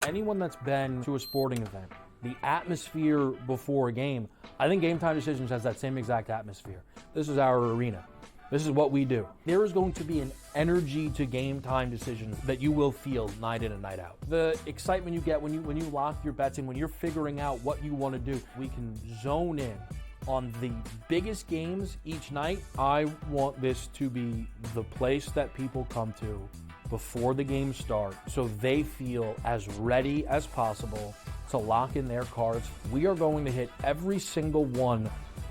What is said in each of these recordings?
anyone that's been to a sporting event, the atmosphere before a game, I think Game Time Decisions has that same exact atmosphere. This is our arena. This is what we do. There is going to be an energy to Game Time Decisions that you will feel night in and night out. The excitement you get when you lock your bets in, when you're figuring out what you want to do, we can zone in on the biggest games each night. I want this to be the place that people come to before the games start so they feel as ready as possible to lock in their cards. We are going to hit every single one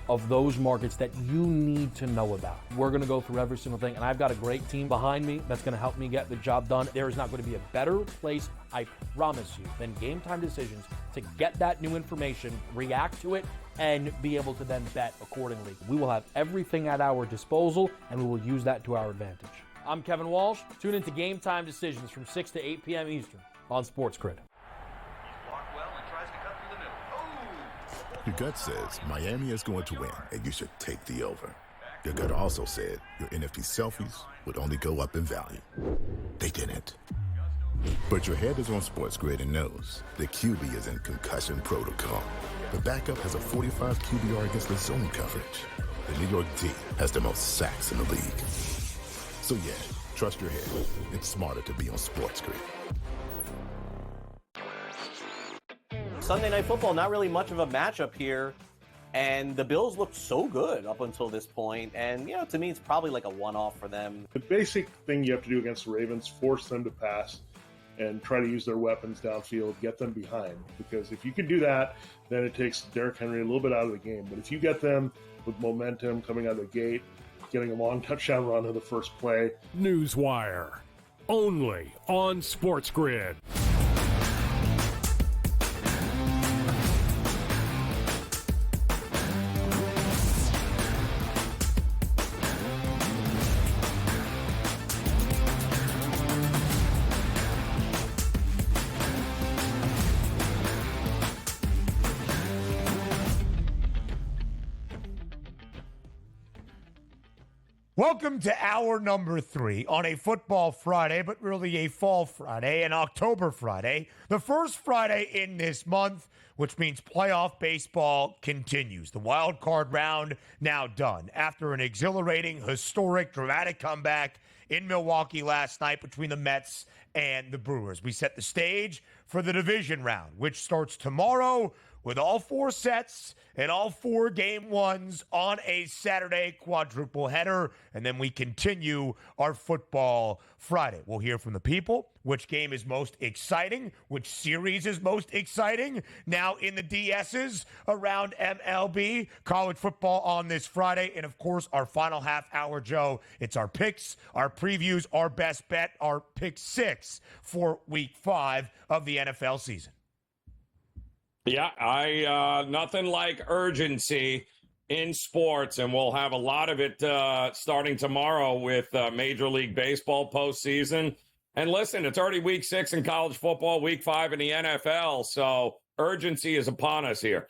of those markets that you need to know about. We're gonna go through every single thing, and I've got a great team behind me that's gonna help me get the job done. There is not gonna be a better place, I promise you, than Game Time Decisions to get that new information, react to it, and be able to then bet accordingly. We will have everything at our disposal, and we will use that to our advantage. I'm Kevin Walsh. Tune into Game Time Decisions from 6 to 8 p.m. Eastern on SportsGrid. Your gut says Miami is going to win, and you should take the over. Your gut also said your NFT selfies would only go up in value. They didn't. But your head is on SportsGrid and knows the QB is in concussion protocol. The backup has a 45 QBR against the zone coverage. The New York D has the most sacks in the league. So yeah, trust your head. It's smarter to be on SportsGrid. Sunday Night Football, not really much of a matchup here. And the Bills looked so good up until this point. And, to me, it's probably like a one-off for them. The basic thing you have to do against the Ravens, force them to pass and try to use their weapons downfield, get them behind. Because if you can do that, then it takes Derrick Henry a little bit out of the game. But if you get them with momentum coming out of the gate, getting a long touchdown run on the first play. Newswire, only on SportsGrid. Welcome to hour number 3 on a football Friday, but really a fall Friday, an October Friday, the first Friday in this month, which means playoff baseball continues. The wild card round now done after an exhilarating, historic, dramatic comeback in Milwaukee last night between the Mets and the Brewers. We set the stage for the division round, which starts tomorrow with all 4 sets and all 4 game ones on a Saturday quadruple header. And then we continue our football Friday. We'll hear from the people which game is most exciting, which series is most exciting now in the DSs around MLB, college football on this Friday. And, of course, our final half hour, Joe, it's our picks, our previews, our best bet, our pick 6 for week 5 of the NFL season. Yeah, nothing like urgency in sports, and we'll have a lot of it starting tomorrow with Major League Baseball postseason. And listen, it's already week 6 in college football, week 5 in the NFL, so urgency is upon us here.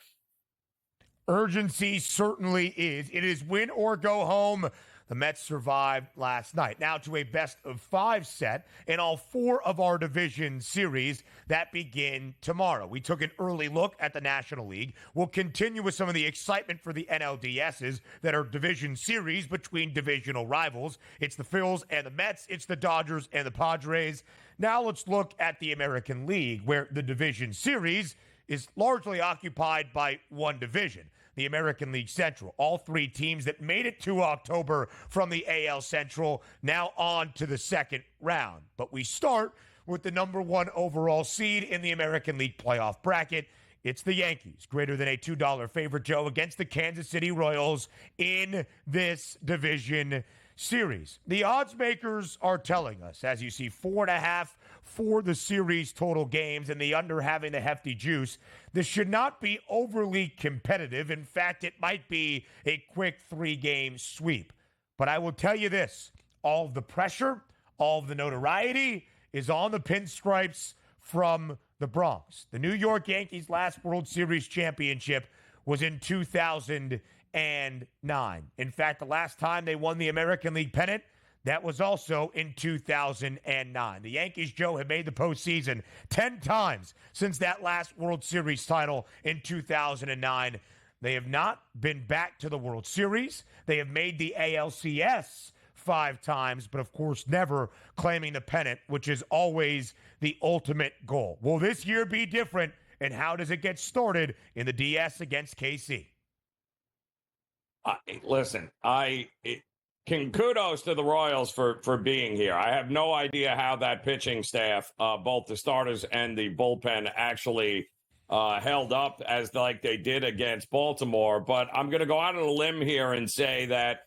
Urgency certainly is. It is win or go home. The Mets survived last night. Now to a best-of-5 set in all 4 of our division series that begin tomorrow. We took an early look at the National League. We'll continue with some of the excitement for the NLDSs that are division series between divisional rivals. It's the Phils and the Mets. It's the Dodgers and the Padres. Now let's look at the American League, where the division series is largely occupied by one division, the American League Central. All 3 teams that made it to October from the AL Central now on to the second round. But we start with the number 1 overall seed in the American League playoff bracket. It's the Yankees, greater than a $2 favorite, Joe, against the Kansas City Royals in this division series. The odds makers are telling us, as you see, 4.5 for the series total games and the under having the hefty juice. This should not be overly competitive. In fact, it might be a quick 3-game sweep. But I will tell you this, all of the pressure, all of the notoriety is on the pinstripes from the Bronx. The New York Yankees' last World Series championship was in 2009. In fact, the last time they won the American League pennant, That was also in 2009. The Yankees, Joe, have made the postseason 10 times since that last World Series title in 2009. They have not been back to the World Series. They have made the ALCS 5 times, but of course never claiming the pennant, which is always the ultimate goal. Will this year be different, and how does it get started in the DS against KC? Listen, kudos to the Royals for being here. I have no idea how that pitching staff, both the starters and the bullpen, actually held up as like they did against Baltimore. But I'm going to go out on a limb here and say that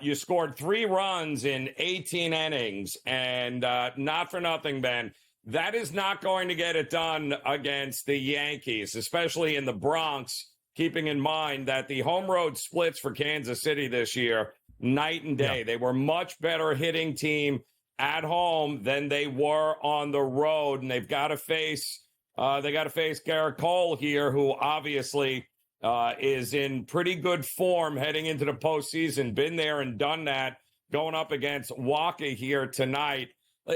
you scored 3 runs in 18 innings, and not for nothing, Ben, that is not going to get it done against the Yankees, especially in the Bronx, keeping in mind that the home road splits for Kansas City this year, night and day. Yeah. They were much better hitting team at home than they were on the road, and they've got to face Garrett Cole here, who obviously is in pretty good form heading into the postseason. Been there and done that, going up against Waka here tonight.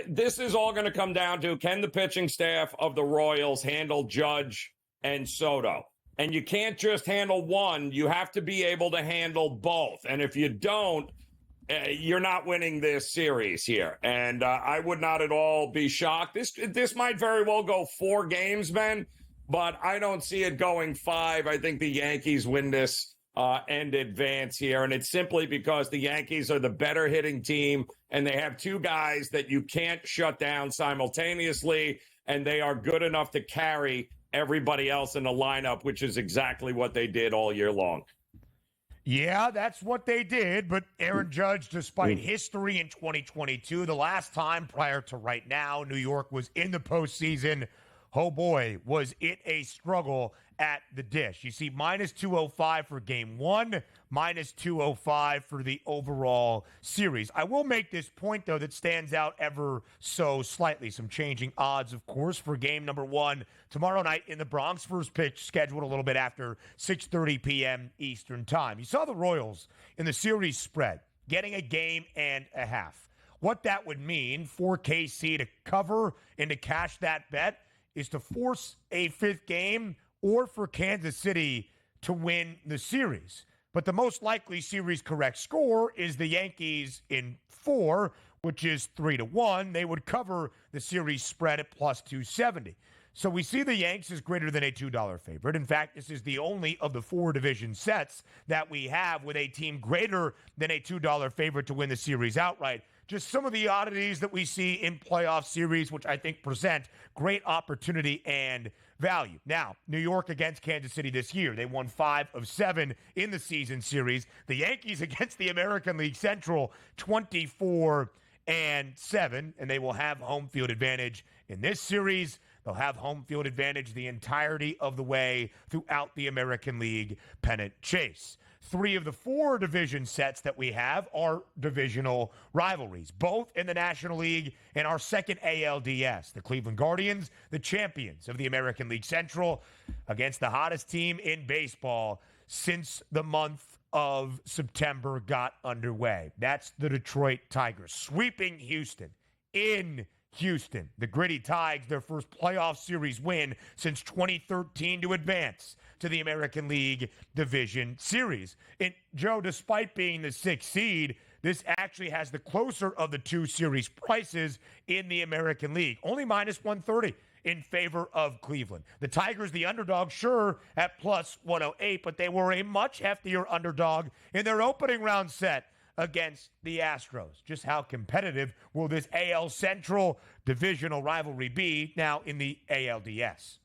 This is all going to come down to, can the pitching staff of the Royals handle Judge and Soto? And you can't just handle one. You have to be able to handle both. And if you don't, you're not winning this series here. And I would not at all be shocked. This might very well go 4 games, Ben, but I don't see it going 5. I think the Yankees win this and advance here. And it's simply because the Yankees are the better hitting team, and they have 2 guys that you can't shut down simultaneously, and they are good enough to carry everybody else in the lineup, which is exactly what they did all year long. Yeah, that's what they did. But Aaron Judge, despite history in 2022, the last time prior to right now, New York was in the postseason. Oh boy, was it a struggle at the dish. You see, minus 205 for game 1, minus 205 for the overall series. I will make this point, though, that stands out ever so slightly. Some changing odds, of course, for game number 1 tomorrow night in the Bronx. First pitch scheduled a little bit after 6:30 p.m. Eastern time. You saw the Royals in the series spread, getting a game and a half. What that would mean for KC to cover and to cash that bet is to force a 5th game, or for Kansas City to win the series. But the most likely series correct score is the Yankees in 4, which is 3-1. They would cover the series spread at plus 270. So we see the Yanks as greater than a $2 favorite. In fact, this is the only of the 4 division sets that we have with a team greater than a $2 favorite to win the series outright. Just some of the oddities that we see in playoff series, which I think present great opportunity and value. Now, New York against Kansas City this year. They won 5 of 7 in the season series. The Yankees against the American League Central, 24-7, and they will have home field advantage in this series. They'll have home field advantage the entirety of the way throughout the American League pennant chase. 3 of the 4 division sets that we have are divisional rivalries, both in the National League and our second ALDS. The Cleveland Guardians, the champions of the American League Central, against the hottest team in baseball since the month of September got underway. That's the Detroit Tigers, sweeping Houston in Houston. The Gritty Tigers, their first playoff series win since 2013 to advance to the American League Division Series. And Joe, despite being the 6th seed, this actually has the closer of the 2 series prices in the American League. Only minus 130 in favor of Cleveland. The Tigers, the underdog, sure, at plus 108, but they were a much heftier underdog in their opening round set against the Astros. Just how competitive will this AL Central divisional rivalry be now in the ALDS?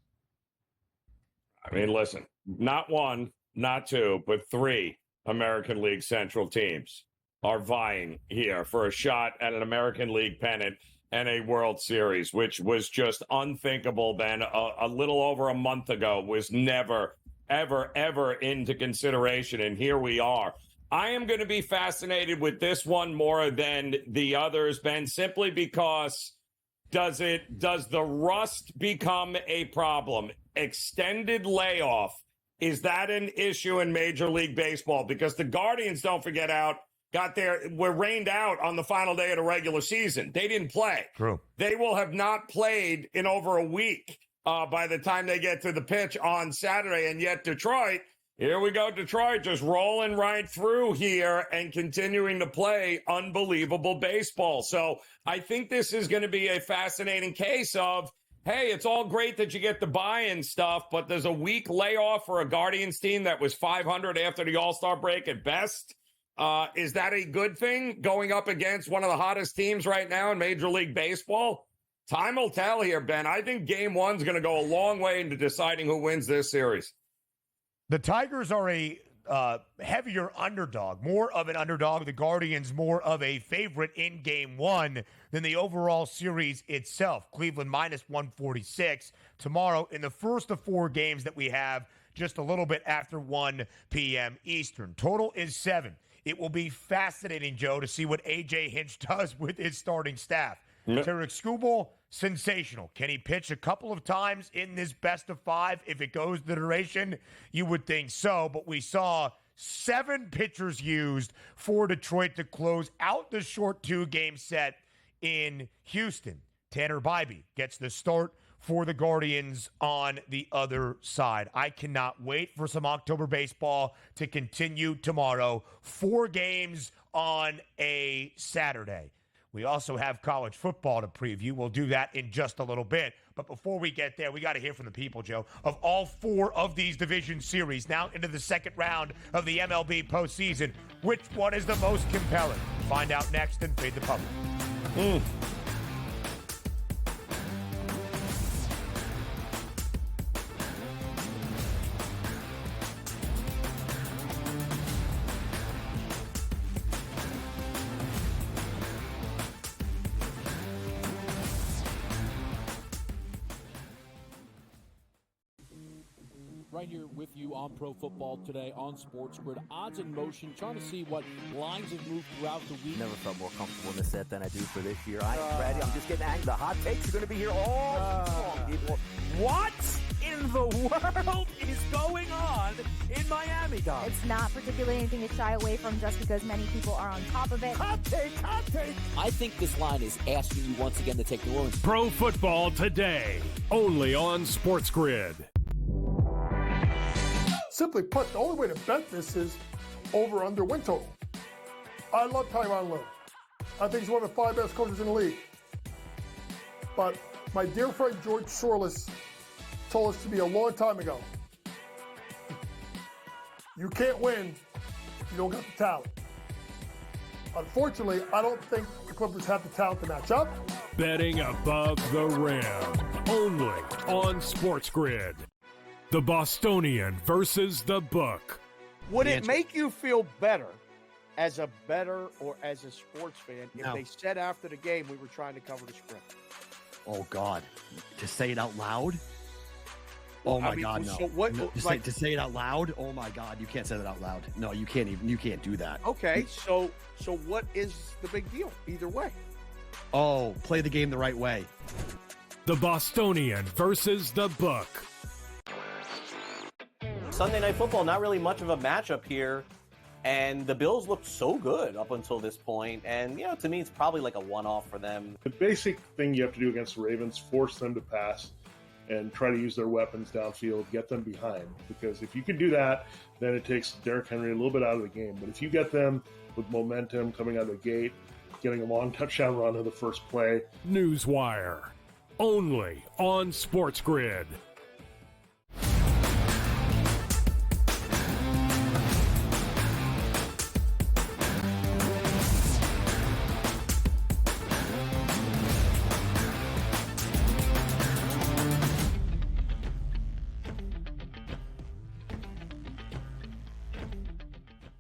I mean, listen, not 1, not 2, but 3 American League Central teams are vying here for a shot at an American League pennant and a World Series, which was just unthinkable then a little over a month ago, was never, ever, ever into consideration. And here we are. I am going to be fascinated with this one more than the others, Ben, simply because does the rust become a problem? Extended layoff, is that an issue in Major League Baseball? Because the Guardians, don't forget, out were rained out on the final day of the regular season. They didn't play. True. They will have not played in over a week by the time they get to the pitch on Saturday. And yet Detroit, here we go, Detroit just rolling right through here and continuing to play unbelievable baseball. So I think this is going to be a fascinating case of, hey, it's all great that you get the buy-in stuff, but there's a week layoff for a Guardians team that was 500 after the All-Star break at best. Is that a good thing going up against one of the hottest teams right now in Major League Baseball? Time will tell here, Ben. I think game one's going to go a long way into deciding who wins this series. The Tigers are a heavier underdog, more of an underdog. The Guardians more of a favorite in game one than the overall series itself. Cleveland minus 146 tomorrow in the first of four games that we have just a little bit after 1 p.m. Eastern. Total is 7. It will be fascinating, Joe, to see what A.J. Hinch does with his starting staff. Tarek Skubal, sensational. Can he pitch a couple of times in this best of 5 if it goes the duration? You would think so, but we saw 7 pitchers used for Detroit to close out the short 2-game set in Houston. Tanner Bybee gets the start for the Guardians on the other side. I cannot wait for some October baseball to continue tomorrow. 4 games on a Saturday. We also have college football to preview. We'll do that in just a little bit. But before we get there, we got to hear from the people, Joe. Of all 4 of these division series, now into the second round of the MLB postseason, which one is the most compelling? Find out next and Fade the Public. Right here with you on Pro Football Today on SportsGrid. Odds in motion, trying to see what lines have moved throughout the week. Never felt more comfortable in this set than I do for this year. I am ready. I'm just getting angry. The hot takes are going to be here all long, people. What in the world is going on in Miami, Dom? It's not particularly anything to shy away from just because many people are on top of it. Hot take, hot take. I think this line is asking you once again to take New Orleans. Pro Football Today, only on SportsGrid. Simply put, the only way to bet this is over/under win total. I love Tyronn Lue. I think he's one of the 5 best coaches in the league. But my dear friend George Sorless told us to me a long time ago, you can't win if you don't got the talent. Unfortunately, I don't think the Clippers have the talent to match up. Betting above the rim, only on SportsGrid. The Bostonian versus the Book. Would it make you feel better as a bettor or as a sports fan if they said after the game we were trying to cover the spread? Oh, God. To say it out loud? Oh, my God, no. So what, no to say it out loud? Oh, my God. You can't say that out loud. No, you can't do that. Okay, so what is the big deal either way? Oh, play the game the right way. The Bostonian versus the Book. Sunday Night Football, not really much of a matchup here. And the Bills looked so good up until this point. And, to me, it's probably like a one-off for them. The basic thing you have to do against the Ravens, force them to pass and try to use their weapons downfield, get them behind. Because if you can do that, then it takes Derrick Henry a little bit out of the game. But if you get them with momentum coming out of the gate, getting a long touchdown run of the first play. Newswire, only on SportsGrid.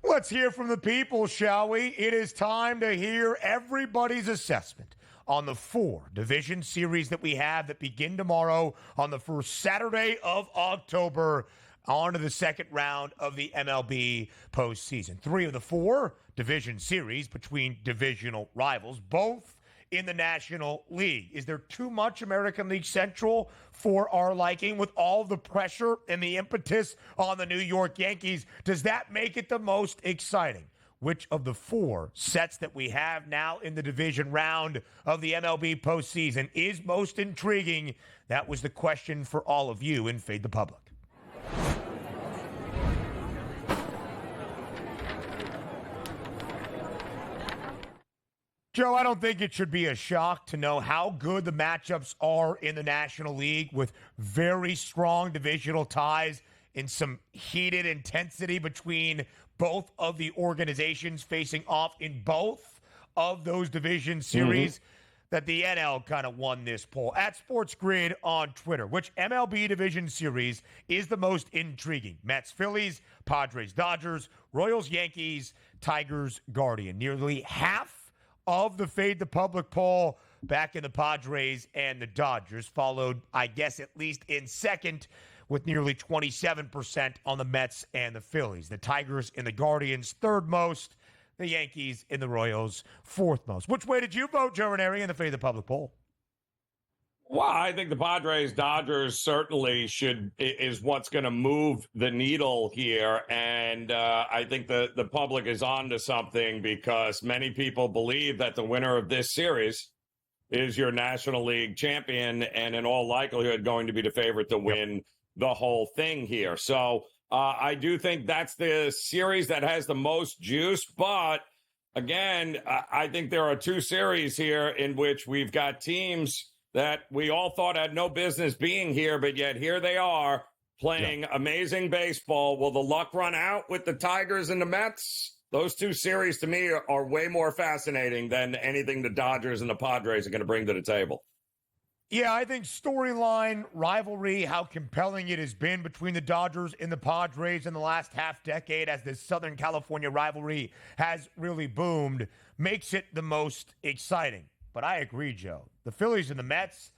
Let's hear from the people, shall we? It is time to hear everybody's assessment on the 4 division series that we have that begin tomorrow on the first Saturday of October, on to the second round of the MLB postseason. 3 of the 4 division series between divisional rivals, both in the National League. Is there too much American League Central for our liking with all the pressure and the impetus on the New York Yankees? Does that make it the most exciting? which of the 4 sets that we have now in the division round of the MLB postseason is most intriguing? That was the question for all of you in Fade the Public. Joe, I don't think it should be a shock to know how good the matchups are in the National League, with very strong divisional ties and some heated intensity between both of the organizations facing off in both of those division series. That the NL kind of won this poll. At SportsGrid on Twitter, which MLB division series is the most intriguing? Mets, Phillies, Padres, Dodgers, Royals, Yankees, Tigers, Guardian. Nearly half of the Fade the Public poll back in the Padres and the Dodgers, followed, I guess, at least in second, with nearly 27% on the Mets and the Phillies. The Tigers and the Guardians, third most. The Yankees and the Royals, fourth most. Which way did you vote, Joe Ranieri, in the Fade the Public poll? Well, I think the Padres Dodgers certainly is what's going to move the needle here. And I think the public is on to something, because many people believe that the winner of this series is your National League champion, and in all likelihood going to be the favorite to win the whole thing here. So I do think that's the series that has the most juice. But again, I think there are 2 series here in which we've got teams that we all thought had no business being here, but yet here they are playing amazing baseball. Will the luck run out with the Tigers and the Mets? Those 2 series to me are way more fascinating than anything the Dodgers and the Padres are going to bring to the table. Yeah, I think storyline, rivalry, how compelling it has been between the Dodgers and the Padres in the last half decade as this Southern California rivalry has really boomed, makes it the most exciting. But I agree, Joe. The Phillies and the Mets,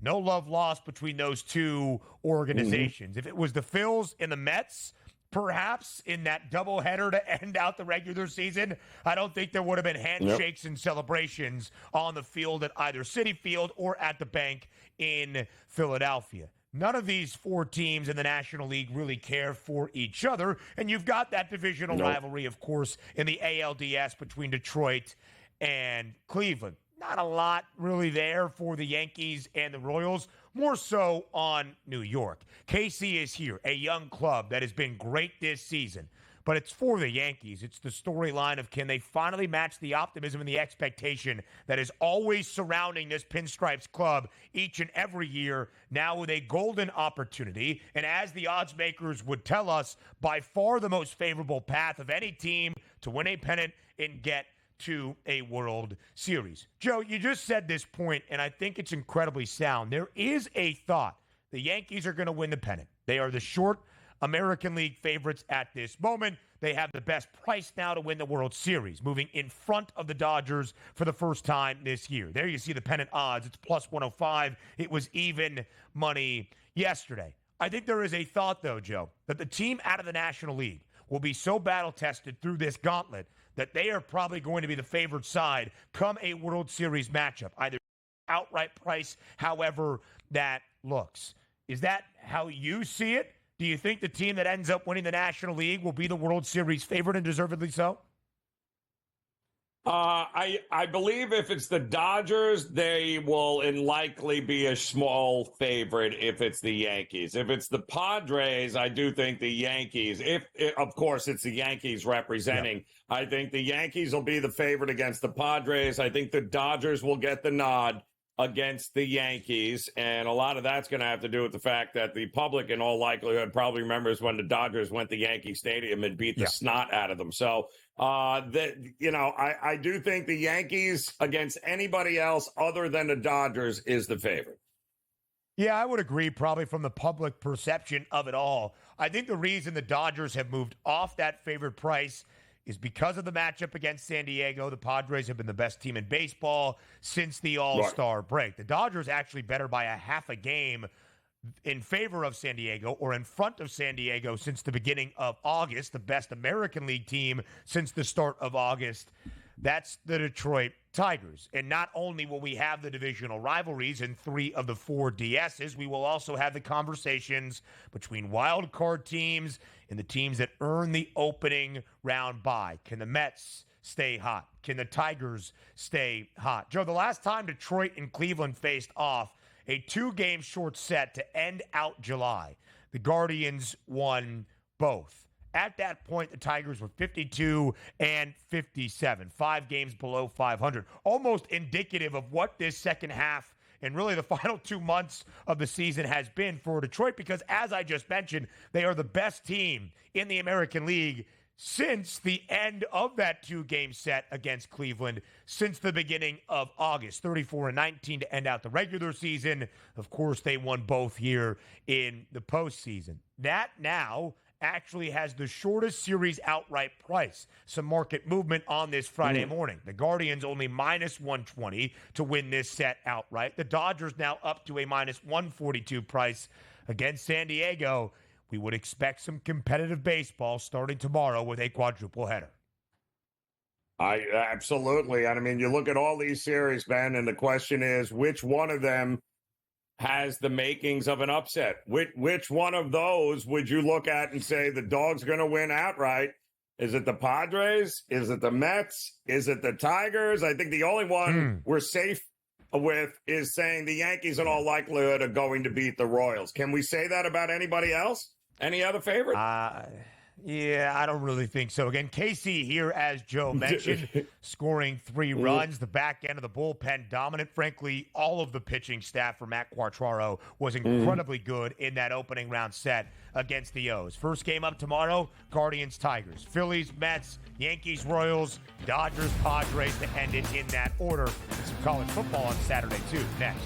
no love lost between those 2 organizations. If it was the Phils and the Mets, perhaps in that doubleheader to end out the regular season, I don't think there would have been handshakes and celebrations on the field at either Citi Field or at the bank in Philadelphia. None of these 4 teams in the National League really care for each other. And you've got that divisional rivalry, of course, in the ALDS between Detroit and Cleveland. Not a lot really there for the Yankees and the Royals, more so on New York. KC is here, a young club that has been great this season, but it's for the Yankees. It's the storyline of, can they finally match the optimism and the expectation that is always surrounding this Pinstripes club each and every year, now with a golden opportunity, and as the odds makers would tell us, by far the most favorable path of any team to win a pennant and get to a World Series. Joe, you just said this point, and I think it's incredibly sound. There is a thought the Yankees are going to win the pennant. They are the short American League favorites at this moment. They have the best price now to win the World Series, moving in front of the Dodgers for the first time this year. There you see the pennant odds. It's plus 105. It was even money yesterday. I think there is a thought, though, Joe, that the team out of the National League will be so battle-tested through this gauntlet that they are probably going to be the favored side come a World Series matchup, either outright price, however that looks. Is that how you see it? Do you think the team that ends up winning the National League will be the World Series favorite, and deservedly so? I believe if it's the Dodgers, they will likely be a small favorite if it's the Yankees. If it's the Padres, I do think the Yankees, of course it's the Yankees representing, I think the Yankees will be the favorite against the Padres. I think the Dodgers will get the nod against the Yankees, and a lot of that's going to have to do with the fact that the public in all likelihood probably remembers when the Dodgers went to Yankee Stadium and beat the snot out of them. So I do think the Yankees against anybody else other than the Dodgers is the favorite. Yeah, I would agree, probably from the public perception of it all. I think the reason the Dodgers have moved off that favorite price is because of the matchup against San Diego. The Padres have been the best team in baseball since the All-Star break. The Dodgers actually better by a half a game in favor of San Diego, or in front of San Diego, since the beginning of August, the best American League team since the start of August. That's the Detroit Tigers. And not only will we have the divisional rivalries in 3 of the 4 DSs, we will also have the conversations between wild card teams and the teams that earn the opening round bye. Can the Mets stay hot? Can the Tigers stay hot? Joe, the last time Detroit and Cleveland faced off, a 2-game short set to end out July, the Guardians won both. At that point, the Tigers were 52 and 57, 5 games below 500, almost indicative of what this second half and really the final 2 months of the season has been for Detroit, because as I just mentioned, they are the best team in the American League since the end of that 2-game set against Cleveland, since the beginning of August, 34-19 to end out the regular season. Of course, they won both here in the postseason. That now actually has the shortest series outright price. Some market movement on this Friday morning. The Guardians only minus 120 to win this set outright. The Dodgers now up to a minus 142 price against San Diego. We would expect some competitive baseball starting tomorrow with a quadruple header. Absolutely. And I mean, you look at all these series, Ben, and the question is, which one of them has the makings of an upset? Which one of those would you look at and say the dog's going to win outright? Is it the Padres? Is it the Mets? Is it the Tigers? I think the only one we're safe with is saying the Yankees in all likelihood are going to beat the Royals. Can we say that about anybody else? Any other favorite? Yeah, I don't really think so. Again, KC here, as Joe mentioned, scoring 3 runs. The back end of the bullpen dominant. Frankly, all of the pitching staff for Matt Quatraro was incredibly good in that opening round set against the O's. First game up tomorrow, Guardians, Tigers. Phillies, Mets, Yankees, Royals, Dodgers, Padres to end it in that order. And some college football on Saturday, too. Next.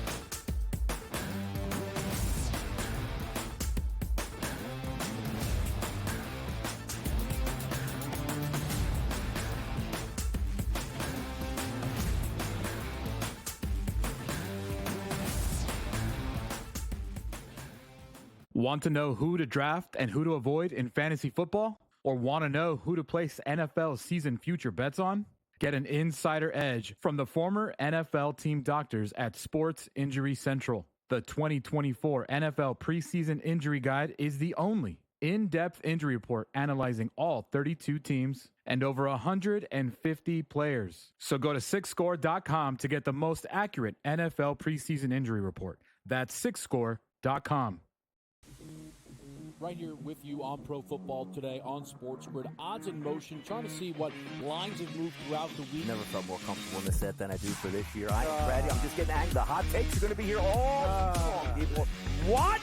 Want to know who to draft and who to avoid in fantasy football? Or want to know who to place NFL season future bets on? Get an insider edge from the former NFL team doctors at Sports Injury Central. The 2024 NFL preseason injury guide is the only in-depth injury report analyzing all 32 teams and over 150 players. So go to sixscore.com to get the most accurate NFL preseason injury report. That's sixscore.com. Right here with you on Pro Football Today on SportsGrid. Odds in motion, trying to see what lines have moved throughout the week. Never felt more comfortable in this set than I do for this year. I am ready. I'm just getting angry. The hot takes are going to be here all long, people. What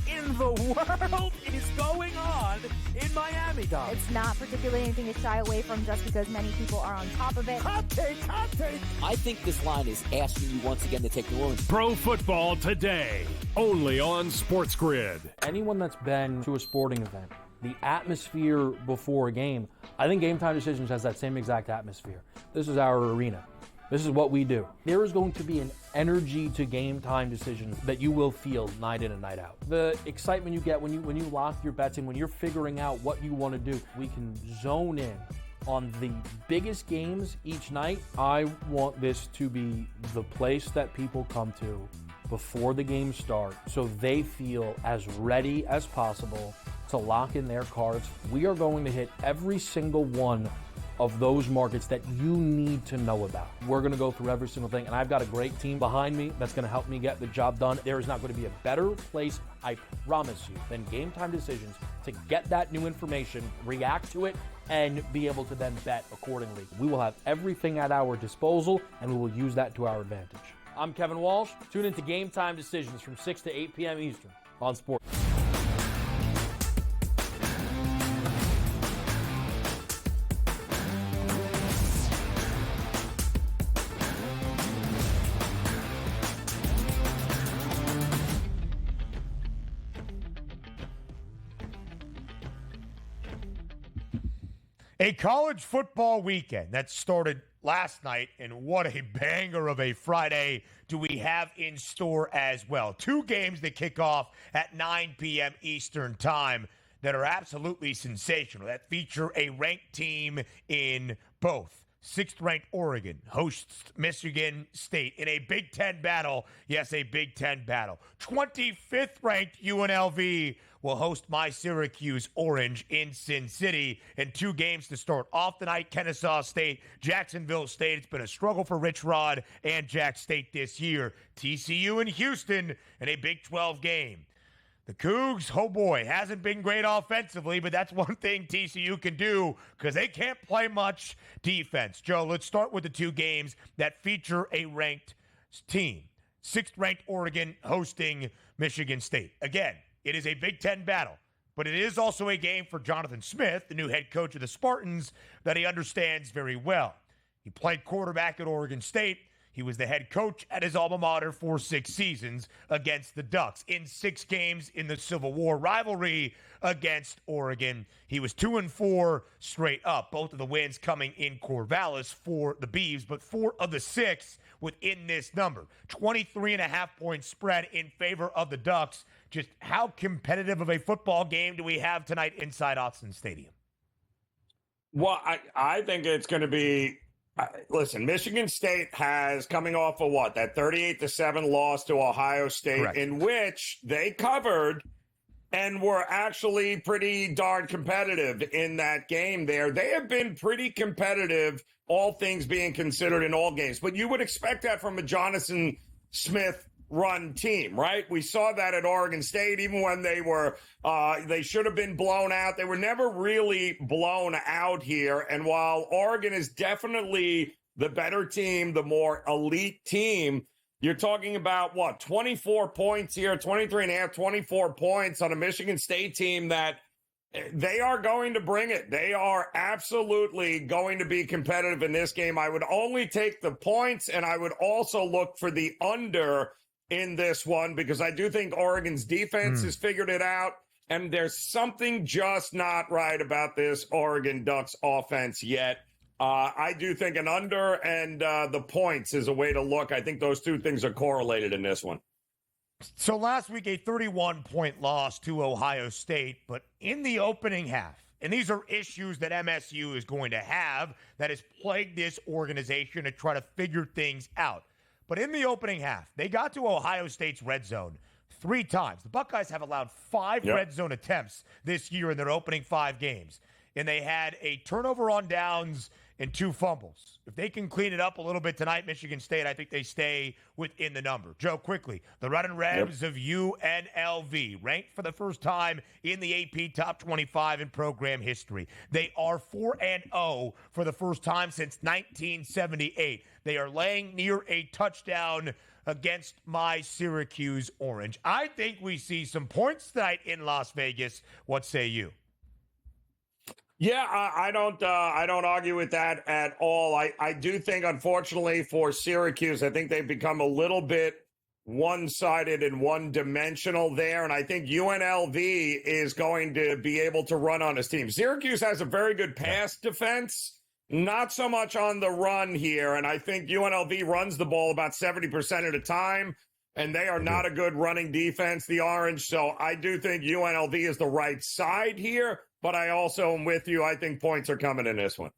in the world is going on in Miami, Dom? It's not particularly anything to shy away from just because many people are on top of it. Hot take, hot take. I think this line is asking you once again to take New Orleans. Pro Football Today, only on SportsGrid. Anyone that's been to a sporting event, the atmosphere before a game, I think Game Time Decisions has that same exact atmosphere. This is our arena. This is what we do. There is going to be an energy to Game Time Decisions that you will feel night in and night out. The excitement you get when you lock your bets in, when you're figuring out what you want to do, we can zone in on the biggest games each night. I want this to be the place that people come to before the games start so they feel as ready as possible to lock in their cards. We are going to hit every single one of those markets that you need to know about. We're going to go through every single thing, and I've got a great team behind me that's going to help me get the job done. There is not going to be a better place, I promise you, than Game Time Decisions to get that new information, react to it, and be able to then bet accordingly. We will have everything at our disposal, and we will use that to our advantage. I'm Kevin Walsh. Tune into Game Time Decisions from 6 to 8 p.m. Eastern on Sports. A college football weekend that started last night, and what a banger of a Friday do we have in store as well. 2 games that kick off at 9 p.m. Eastern time that are absolutely sensational, that feature a ranked team in both. 6th-ranked Oregon hosts Michigan State in a Big Ten battle. Yes, a Big Ten battle. 25th-ranked UNLV will host my Syracuse Orange in Sin City in 2 games to start off the night. Kennesaw State, Jacksonville State. It's been a struggle for Rich Rod and Jack State this year. TCU and Houston in a Big 12 game. The Cougs, oh boy, hasn't been great offensively, but that's one thing TCU can do because they can't play much defense. Joe, let's start with the 2 games that feature a ranked team. 6th-ranked Oregon hosting Michigan State. Again, it is a Big Ten battle, but it is also a game for Jonathan Smith, the new head coach of the Spartans, that he understands very well. He played quarterback at Oregon State. He was the head coach at his alma mater for 6 seasons against the Ducks. In 6 games in the Civil War rivalry against Oregon, he was 2-4 straight up. Both of the wins coming in Corvallis for the Beavs, but 4 of the 6 within this number. 23.5-point spread in favor of the Ducks. Just how competitive of a football game do we have tonight inside Autzen Stadium? Well, I think it's going to be... Listen, Michigan State has coming off of that 38-7 loss to Ohio State, correct, in which they covered and were actually pretty darn competitive in that game there. They have been pretty competitive, all things being considered, in all games. But you would expect that from a Jonathan Smith run team, right? We saw that at Oregon State, even when they were, they should have been blown out. They were never really blown out here. And while Oregon is definitely the better team, the more elite team, you're talking about 24 points here, 23.5, 24 points on a Michigan State team that they are going to bring it. They are absolutely going to be competitive in this game. I would only take the points, and I would also look for the under in this one, because I do think Oregon's defense has figured it out, and there's something just not right about this Oregon Ducks offense yet. I do think an under and the points is a way to look. I think those 2 things are correlated in this one. So last week, a 31-point loss to Ohio State, but in the opening half, and these are issues that MSU is going to have that has plagued this organization to try to figure things out. But in the opening half, they got to Ohio State's red zone 3 times. The Buckeyes have allowed 5 red zone attempts this year in their opening 5 games. And they had a turnover on downs and 2 fumbles. If they can clean it up a little bit tonight, Michigan State, I think they stay within the number. Joe, quickly, the Runnin' Rebs of UNLV, ranked for the first time in the AP Top 25 in program history. They are 4-0 for the first time since 1978. They are laying near a touchdown against my Syracuse Orange. I think we see some points tonight in Las Vegas. What say you? Yeah, I don't argue with that at all. I do think, unfortunately, for Syracuse, I think they've become a little bit one-sided and one-dimensional there, and I think UNLV is going to be able to run on his team. Syracuse has a very good pass defense, not so much on the run here, and I think UNLV runs the ball about 70% of the time, and they are not a good running defense, the Orange, so I do think UNLV is the right side here. But I also am with you. I think points are coming in this one.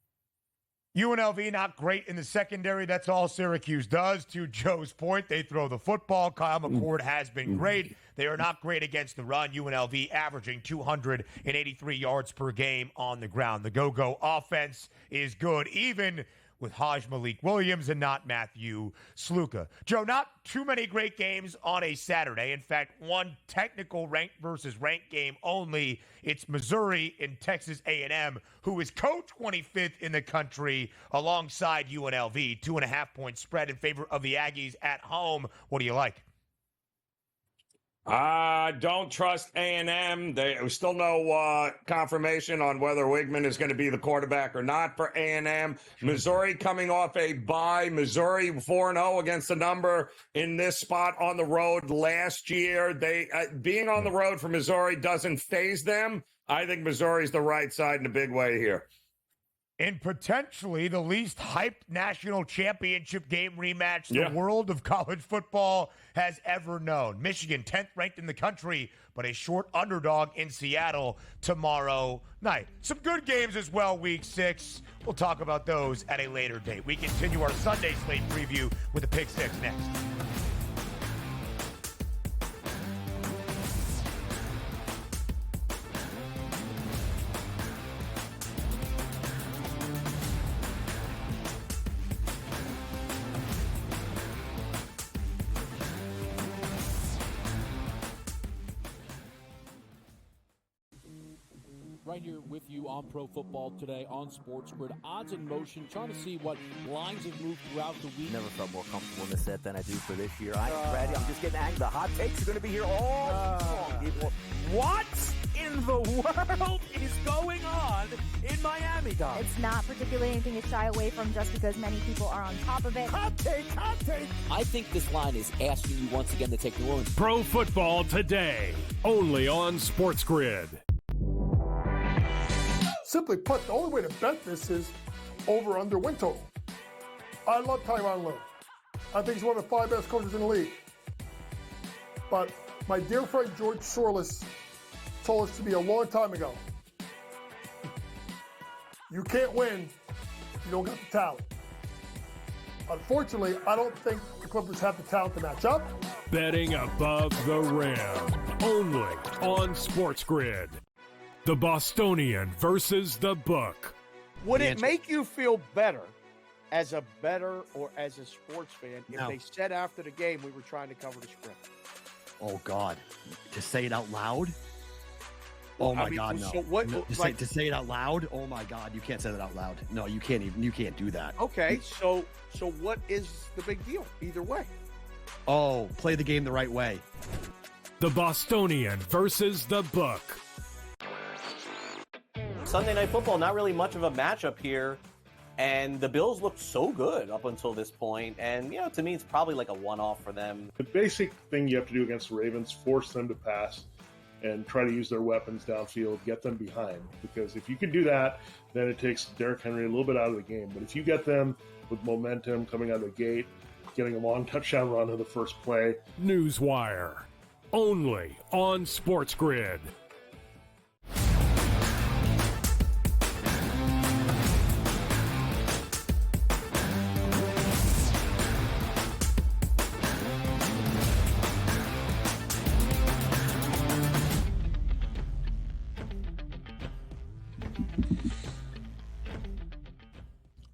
UNLV not great in the secondary. That's all Syracuse does. To Joe's point, they throw the football. Kyle McCord has been great. They are not great against the run. UNLV averaging 283 yards per game on the ground. The go-go offense is good, even with Haj Malik Williams and not Matthew Sluka. Joe, not too many great games on a Saturday. In fact, one technical ranked versus ranked game only. It's Missouri and Texas A&M, who is co-25th in the country alongside UNLV. 2.5-point spread in favor of the Aggies at home. What do you like? Don't trust A&M. There's still no confirmation on whether Wigman is going to be the quarterback or not for A&M. Missouri coming off a bye. Missouri 4-0 against the number in this spot on the road last year. They being on the road for Missouri doesn't faze them. I think Missouri's the right side in a big way here. In potentially the least hyped national championship game rematch the world of college football has ever known. Michigan, 10th ranked in the country, but a short underdog in Seattle tomorrow night. Some good games as well, week 6. We'll talk about those at a later date. We continue our Sunday slate preview with the Pick 6 next. Right here with you on Pro Football Today on SportsGrid. Odds in motion, trying to see what lines have moved throughout the week. Never felt more comfortable in the set than I do for this year. I'm ready. I'm just getting angry. The hot takes are going to be here all season long. What in the world is going on in Miami, Dom? It's not particularly anything to shy away from just because many people are on top of it. Hot take. I think this line is asking you once again to take New Orleans. Pro Football Today, only on SportsGrid. Simply put, the only way to bet this is over/under win total. I love Tyronn Lue. I think he's one of the 5 best coaches in the league. But my dear friend George Sorless told us to me a long time ago, you can't win if you don't got the talent. Unfortunately, I don't think the Clippers have the talent to match up. Betting above the rim, only on SportsGrid. The Bostonian versus the book. Would it make you feel better as a bettor or as a sports fan if they said after the game we were trying to cover the script? Oh, God. To say it out loud? Oh, my God, no. So what, no to say it out loud? Oh, my God. You can't say that out loud. No, you can't even. You can't do that. Okay, so what is the big deal either way? Oh, play the game the right way. The Bostonian versus the book. Sunday Night Football, not really much of a matchup here. And the Bills looked so good up until this point. And, to me, it's probably like a one-off for them. The basic thing you have to do against the Ravens, force them to pass and try to use their weapons downfield, get them behind. Because if you can do that, then it takes Derrick Henry a little bit out of the game. But if you get them with momentum coming out of the gate, getting a long touchdown run on the first play. Newswire, only on SportsGrid.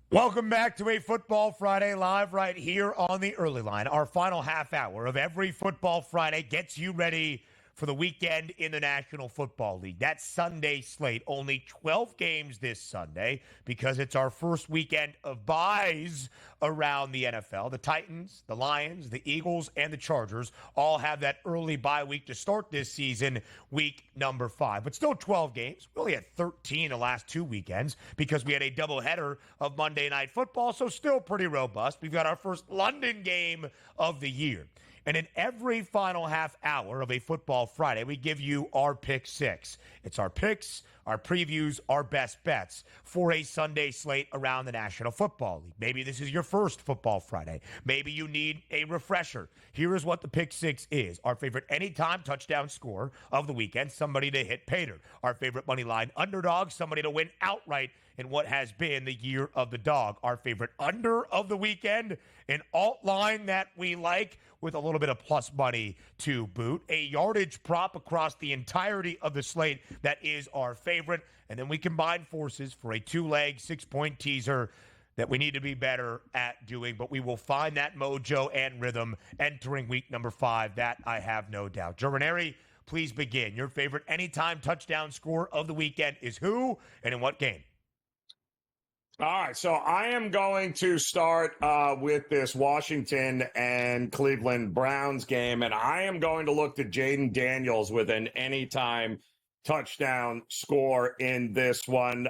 Welcome back to a Football Friday live right here on the early line. Our final half hour of every Football Friday gets you ready for the weekend in the National Football League. That Sunday slate, only 12 games this Sunday because it's our first weekend of buys around the NFL. The Titans, the Lions, the Eagles, and the Chargers all have that early bye week to start this season, week number 5. But still 12 games. We only had 13 the last 2 weekends because we had a doubleheader of Monday Night Football, so still pretty robust. We've got our first London game of the year. And in every final half hour of a Football Friday, we give you our Pick 6. It's our picks, our previews, our best bets for a Sunday slate around the National Football League. Maybe this is your first Football Friday. Maybe you need a refresher. Here is what the Pick 6 is. Our favorite anytime touchdown score of the weekend, somebody to hit Pater. Our favorite money line underdog, somebody to win outright in what has been the year of the dog. Our favorite under of the weekend, an alt line that we like with a little bit of plus money to boot, a yardage prop across the entirety of the slate that is our favorite, and then we combine forces for a 2-leg, 6-point teaser that we need to be better at doing, but we will find that mojo and rhythm entering week number 5. That I have no doubt. Germaneri, please begin. Your favorite anytime touchdown score of the weekend is who and in what game? All right, so I am going to start with this Washington and Cleveland Browns game, and I am going to look to Jaden Daniels with an anytime touchdown score in this one.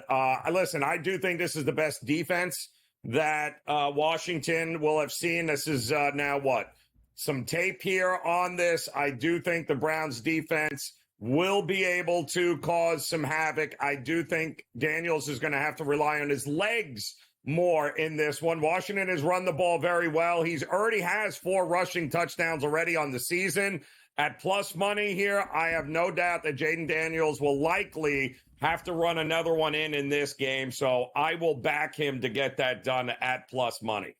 Listen, I do think this is the best defense that Washington will have seen. This is now some tape here on this. I do think the Browns defense will be able to cause some havoc. I do think Daniels is going to have to rely on his legs more in this one. Washington has run the ball very well. He's already has 4 rushing touchdowns already on the season. At plus money here, I have no doubt that Jaden Daniels will likely have to run another one in this game. So I will back him to get that done at plus money.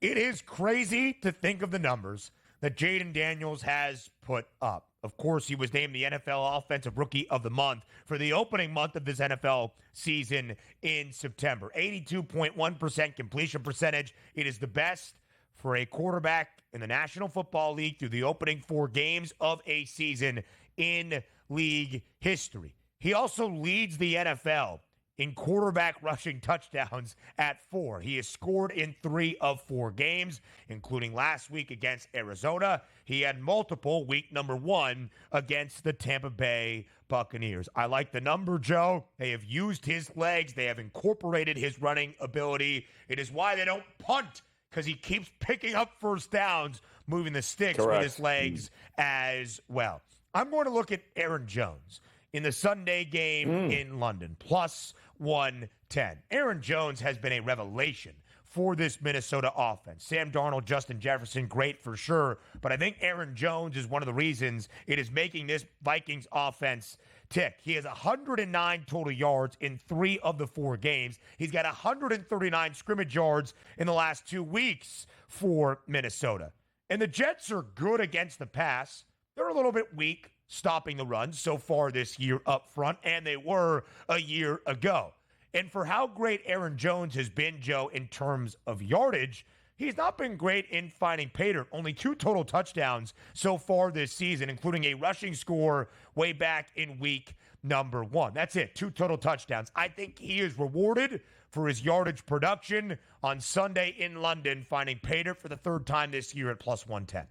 It is crazy to think of the numbers that Jaden Daniels has put up. Of course, he was named the NFL Offensive Rookie of the Month for the opening month of this NFL season in September. 82.1% completion percentage. It is the best for a quarterback in the National Football League through the opening 4 games of a season in league history. He also leads the NFL in quarterback rushing touchdowns at 4. He has scored in 3 of 4 games, including last week against Arizona. He had multiple week number 1 against the Tampa Bay Buccaneers. I like the number, Joe. They have used his legs. They have incorporated his running ability. It is why they don't punt, because he keeps picking up first downs, moving the sticks with his legs as well. I'm going to look at Aaron Jones in the Sunday game in London, plus 110. Aaron Jones has been a revelation for this Minnesota offense. Sam Darnold, Justin Jefferson, great for sure, but I think Aaron Jones is one of the reasons it is making this Vikings offense tick. He has 109 total yards in 3 of the 4 games. He's got 139 scrimmage yards in the last 2 weeks for Minnesota. And the Jets are good against the pass. They're a little bit weak stopping the run so far this year up front, and they were a year ago. And for how great Aaron Jones has been, Joe, in terms of yardage, he's not been great in finding pay dirt. Only 2 total touchdowns so far this season, including a rushing score way back in week number 1. That's it, 2 total touchdowns. I think he is rewarded for his yardage production on Sunday in London, finding pay dirt for the 3rd time this year at plus 110.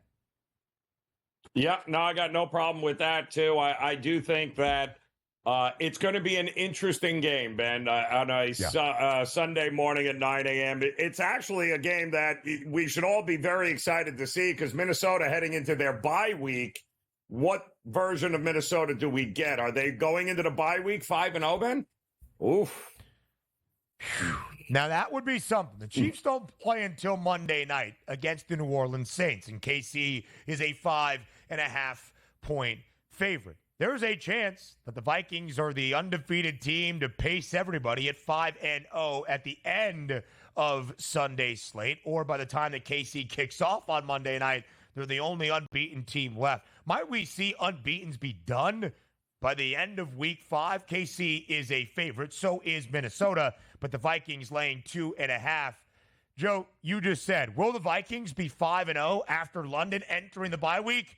Yeah, no, I got no problem with that, too. I do think that it's going to be an interesting game, Ben, on a Sunday morning at 9 a.m. It's actually a game that we should all be very excited to see, because Minnesota heading into their bye week, what version of Minnesota do we get? Are they going into the bye week 5-0, Ben? Oof. Now, that would be something. The Chiefs don't play until Monday night against the New Orleans Saints, and KC is a 5.5-point favorite. There's a chance that the Vikings are the undefeated team to pace everybody at 5-0 at the end of Sunday's slate, or by the time that KC kicks off on Monday night, they're the only unbeaten team left. Might we see unbeatens be done by the end of week 5? KC is a favorite, so is Minnesota, but the Vikings laying 2.5. Joe, you just said, will the Vikings be 5-0 after London entering the bye week?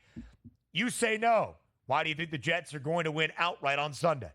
You say no. Why do you think the Jets are going to win outright on Sunday?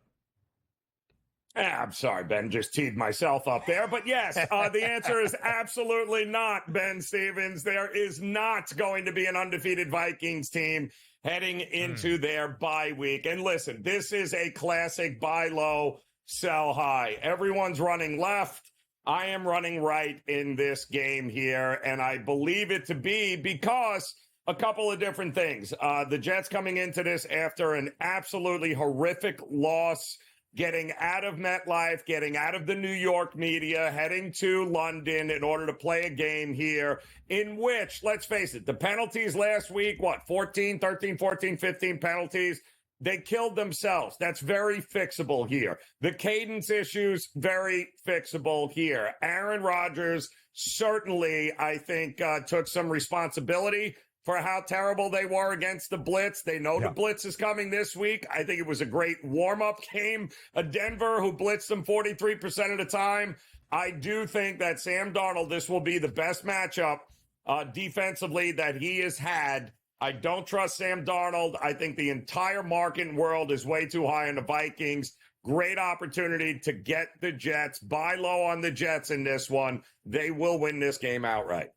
I'm sorry, Ben, just teed myself up there. But yes, the answer is absolutely not, Ben Stevens. There is not going to be an undefeated Vikings team heading into their bye week. And listen, this is a classic buy low, sell high. Everyone's running left. I am running right in this game here, and I believe it to be because a couple of different things. The Jets coming into this after an absolutely horrific loss, getting out of MetLife, getting out of the New York media, heading to London in order to play a game here in which, let's face it, the penalties last week, 13, 14, 15 penalties. They killed themselves. That's very fixable here. The cadence issues, very fixable here. Aaron Rodgers certainly, I think, took some responsibility for how terrible they were against the blitz. They know the blitz is coming this week. I think it was a great warm-up game. Denver, who blitzed them 43% of the time. I do think that Sam Darnold, this will be the best matchup defensively that he has had. I don't trust Sam Darnold. I think the entire market world is way too high on the Vikings. Great opportunity to get the Jets. Buy low on the Jets in this one. They will win this game outright.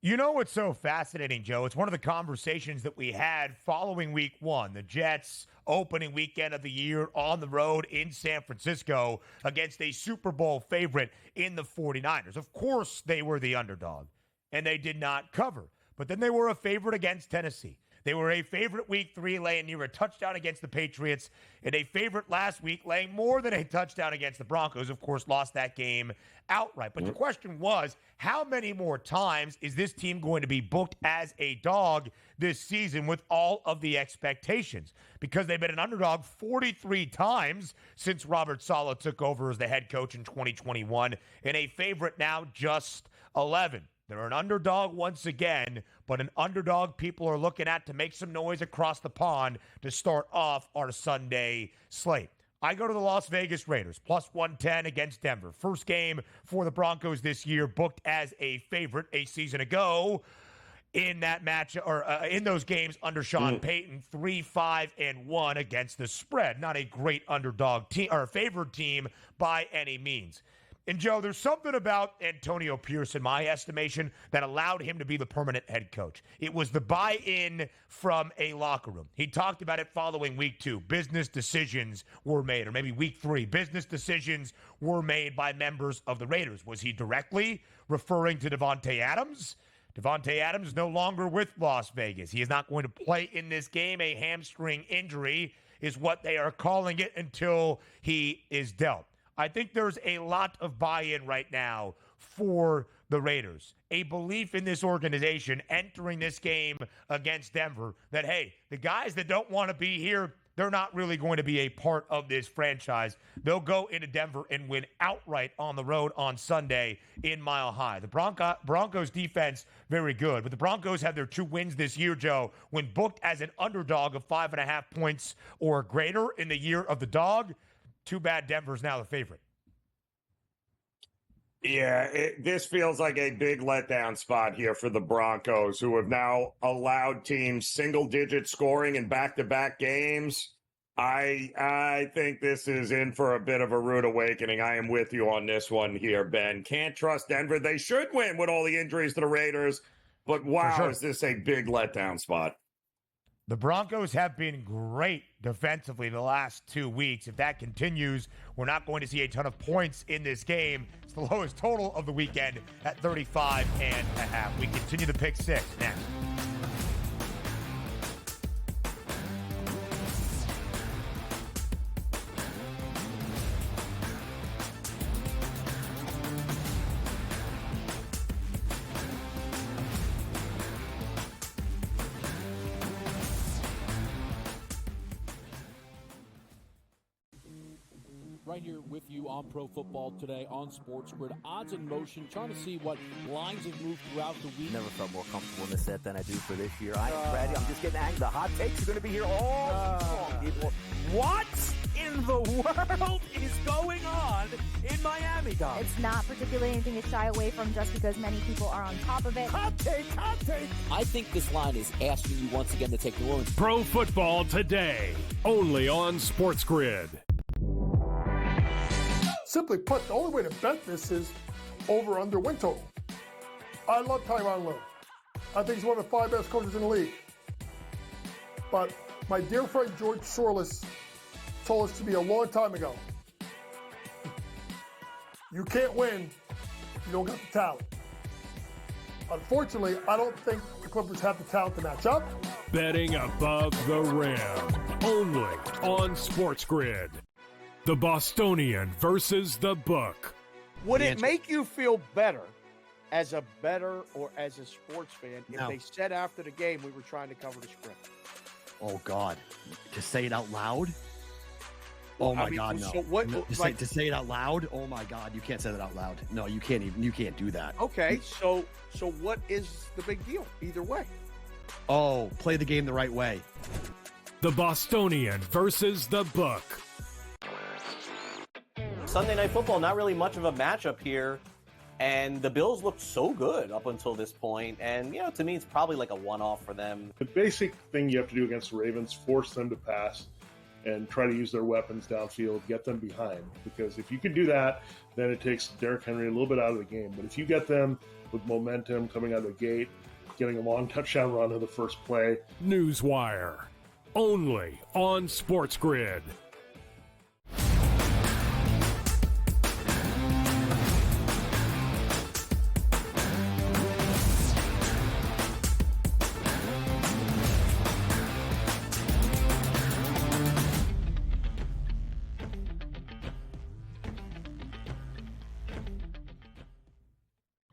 You know what's so fascinating, Joe? It's one of the conversations that we had following week 1. The Jets opening weekend of the year on the road in San Francisco against a Super Bowl favorite in the 49ers. Of course, they were the underdog, and they did not cover. But then they were a favorite against Tennessee. They were a favorite week 3, laying near a touchdown against the Patriots, and a favorite last week, laying more than a touchdown against the Broncos. Of course, lost that game outright. But the question was, how many more times is this team going to be booked as a dog this season with all of the expectations? Because they've been an underdog 43 times since Robert Saleh took over as the head coach in 2021, and a favorite now just 11. They're an underdog once again, but an underdog people are looking at to make some noise across the pond to start off our Sunday slate. I go to the Las Vegas Raiders, plus 110 against Denver. First game for the Broncos this year, booked as a favorite a season ago in that match, or in those games under Sean Payton, 3-5-1 against the spread. Not a great underdog team or favored team by any means. And, Joe, there's something about Antonio Pierce, in my estimation, that allowed him to be the permanent head coach. It was the buy-in from a locker room. He talked about it following week 2. Business decisions were made, or maybe week 3. Business decisions were made by members of the Raiders. Was he directly referring to Davante Adams? Davante Adams no longer with Las Vegas. He is not going to play in this game. A hamstring injury is what they are calling it until he is dealt. I think there's a lot of buy-in right now for the Raiders. A belief in this organization entering this game against Denver that, hey, the guys that don't want to be here, they're not really going to be a part of this franchise. They'll go into Denver and win outright on the road on Sunday in Mile High. The Broncos defense, very good. But the Broncos have their 2 wins this year, Joe, when booked as an underdog of 5.5 points or greater in the year of the dog. Too bad Denver's now the favorite. Yeah, this feels like a big letdown spot here for the Broncos, who have now allowed teams single-digit scoring in back-to-back games. I think this is in for a bit of a rude awakening. I am with you on this one here, Ben. Can't trust Denver. They should win with all the injuries to the Raiders, but wow, is this a big letdown spot. The Broncos have been great defensively the last 2 weeks. If that continues, we're not going to see a ton of points in this game. It's the lowest total of the weekend at 35.5. We continue the pick 6 next. Right here with you on Pro Football Today on SportsGrid. Odds in motion, trying to see what lines have moved throughout the week. Never felt more comfortable in this set than I do for this year. I'm ready. I'm just getting angry. The hot takes are going to be here all season long. What in the world is going on in Miami, Dom? It's not particularly anything to shy away from just because many people are on top of it. Hot take, hot take. I think this line is asking you once again to take New Orleans. Pro Football Today, only on SportsGrid. Simply put, the only way to bet this is over-under win total. I love Tyronn Lue. I think he's one of the 5 best coaches in the league. But my dear friend George Sorless told us to me a long time ago, you can't win if you don't got the talent. Unfortunately, I don't think the Clippers have the talent to match up. Betting above the rim, only on SportsGrid. The Bostonian versus the Book. Would it make you feel better as a bettor or as a sports fan if they said after the game we were trying to cover the spread? Oh, God. To say it out loud? Oh, my God, no. So what, no. To say it out loud? Oh, my God. You can't say that out loud. No, you can't even. You can't do that. Okay, so what is the big deal either way? Oh, play the game the right way. The Bostonian versus the Book. Sunday Night Football, not really much of a matchup here. And the Bills looked so good up until this point. And, to me, it's probably like a one-off for them. The basic thing you have to do against the Ravens, force them to pass and try to use their weapons downfield, get them behind. Because if you can do that, then it takes Derrick Henry a little bit out of the game. But if you get them with momentum coming out of the gate, getting a long touchdown run on the first play. Newswire, only on SportsGrid.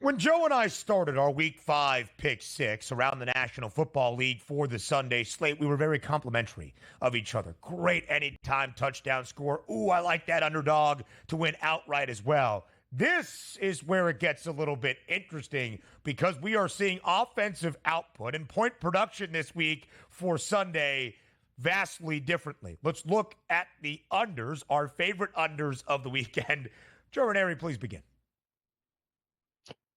When Joe and I started our Week 5 Pick 6 around the National Football League for the Sunday slate, we were very complimentary of each other. Great anytime touchdown score. Ooh, I like that underdog to win outright as well. This is where it gets a little bit interesting because we are seeing offensive output and point production this week for Sunday vastly differently. Let's look at the unders, our favorite unders of the weekend. Joe Ranieri, please begin.